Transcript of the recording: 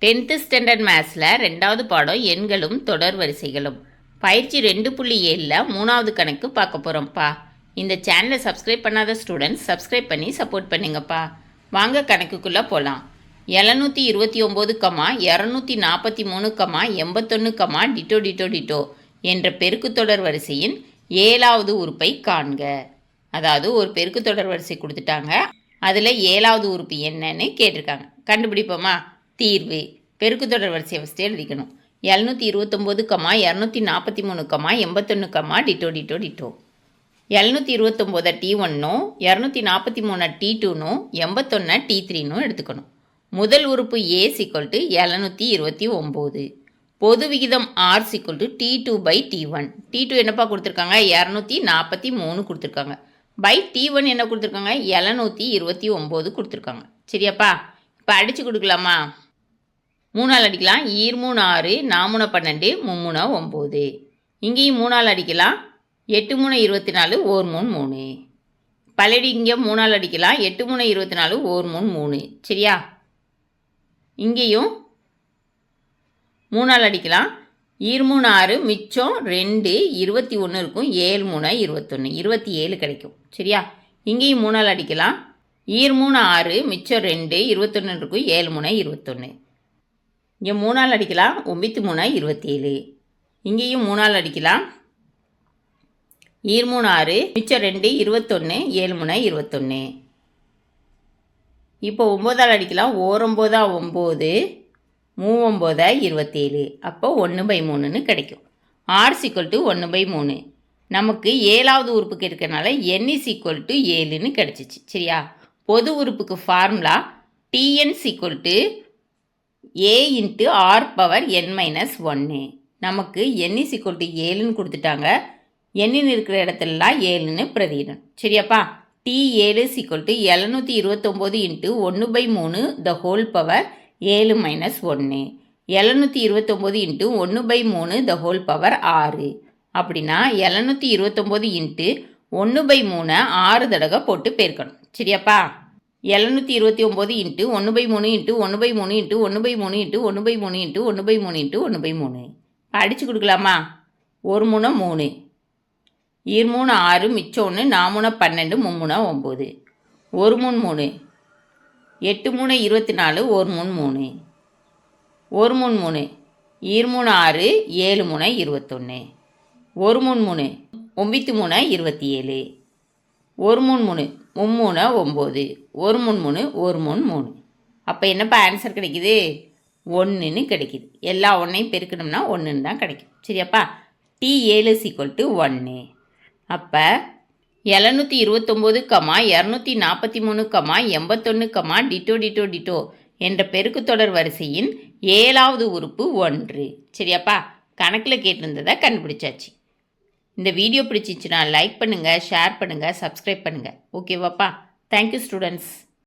10th standard மேத்ஸில் 2வது பாடம் எண்களும் தொடர் வரிசைகளும் பயிற்சி 2.7ல் 3வது கணக்கு பார்க்க போகிறோம்ப்பா. இந்த சேனலை சப்ஸ்கிரைப் பண்ணாத ஸ்டூடெண்ட்ஸ் சப்ஸ்கிரைப் பண்ணி சப்போர்ட் பண்ணுங்கப்பா. வாங்க கணக்குக்குள்ளே போகலாம். 729, 243, 81, டிட்டோ டிட்டோ டிட்டோ என்ற பெருக்குத்தொடர் வரிசையின் 7வது உறுப்பை காண்க. அதாவது ஒரு பெருக்குத்தொடர் வரிசை கொடுத்துட்டாங்க, அதில் 7வது உறுப்பு என்னன்னு கேட்டிருக்காங்க. கண்டுபிடிப்போமா? தீர்வு. பெருக்குத்தொடர் வரிசையை ஃபஸ்ட்டு எழுதிக்கணும். 729, 243, 81, டிட்டோ டிட்டோ டிட்டோ. 729 T1னும் 243 T2னும் 81 T3னும் எடுத்துக்கணும். முதல் உறுப்பு A = 729. பொது விகிதம் R = T2/T1. T2 என்னப்பா கொடுத்துருக்காங்க? 243 கொடுத்துருக்காங்க. பை T1 என்ன கொடுத்துருக்காங்க? 729 கொடுத்துருக்காங்க. சரியாப்பா? இப்போ அடித்து கொடுக்கலாமா? 3ஆல் அடிக்கலாம். 2 3 6, 4 12, 3 9. இங்கேயும் 3ஆல் அடிக்கலாம். 8 3 24, 1 3 3. பல்லடி இங்கே 3ஆல் அடிக்கலாம். 8 3 24, 1 3 3. சரியா? இங்கேயும் 3ஆல் அடிக்கலாம். 2 3 6, மிச்சம் 2 21 இருக்கும். 7 3 21, 27 கிடைக்கும். சரியா? இங்கேயும் 3ஆல் அடிக்கலாம். 2 3 6, மிச்சம் 2 21 இருக்கும். 7 3 21. இங்கே 3ஆல் அடிக்கலாம். 9 3 27. இங்கேயும் 3ஆல் அடிக்கலாம். 2 3 6, மிச்சம் 2 21, 7 3 21. இப்போ 9ஆல் அடிக்கலாம். 1 9 9, 3 9 27. அப்போ 1/3ன்னு கிடைக்கும். R = 1/3. நமக்கு 7வது உறுப்புக்கு இருக்கிறனால n = 7ன்னு கிடைச்சிச்சு. சரியா? பொது உறுப்புக்கு ஃபார்முலா Tn = A × R⁻n−1. நமக்கு n = 7ன்னு கொடுத்துட்டாங்க. n இருக்கிற இடத்துலலாம் 7ன்னு பிரதியிடணும். சரியாப்பா? T7 = 729 × 1/3 the whole power 7−1. 729 × 1/3 the whole power 6. அப்படின்னா 729 × 1/3 6 தடவை போட்டு பெருக்கணும். சரியாப்பா? 729 × 1/3 × 1/3 × 1/3 × 1/3 × 1/3 × 1/3. அடித்து கொடுக்கலாமா? 1 3 3, 2 3 6, மிச்சம் 1, 4 12, 3 9. 1 3 3, 8 3 24, 1 3 3. 1 3 3, 2 3 6, 7 3 21. 1 3 3, 9 3 27. 1 3 3, 3 9. 1 3 3, 1 3 3. அப்போ என்னப்பா ஆன்சர் கிடைக்குது? 1ன்னு கிடைக்குது. எல்லா 1ஐயும் பெருக்கணும்னா 1ன்னு தான் கிடைக்கும். சரியாப்பா? T7 = 1. அப்போ 729, 243, 81, டிட்டோ டிட்டோ டிட்டோ என்ற பெருக்குத்தொடர் வரிசையின் 7வது உறுப்பு 1. சரியாப்பா? கணக்கில் கேட்டிருந்ததை கண்டுபிடிச்சாச்சு. இந்த வீடியோ பிடிச்சிச்சுன்னா லைக் பண்ணுங்கள், ஷேர் பண்ணுங்கள், சப்ஸ்கிரைப் பண்ணுங்கள். ஓகேவாப்பா? Thank you students.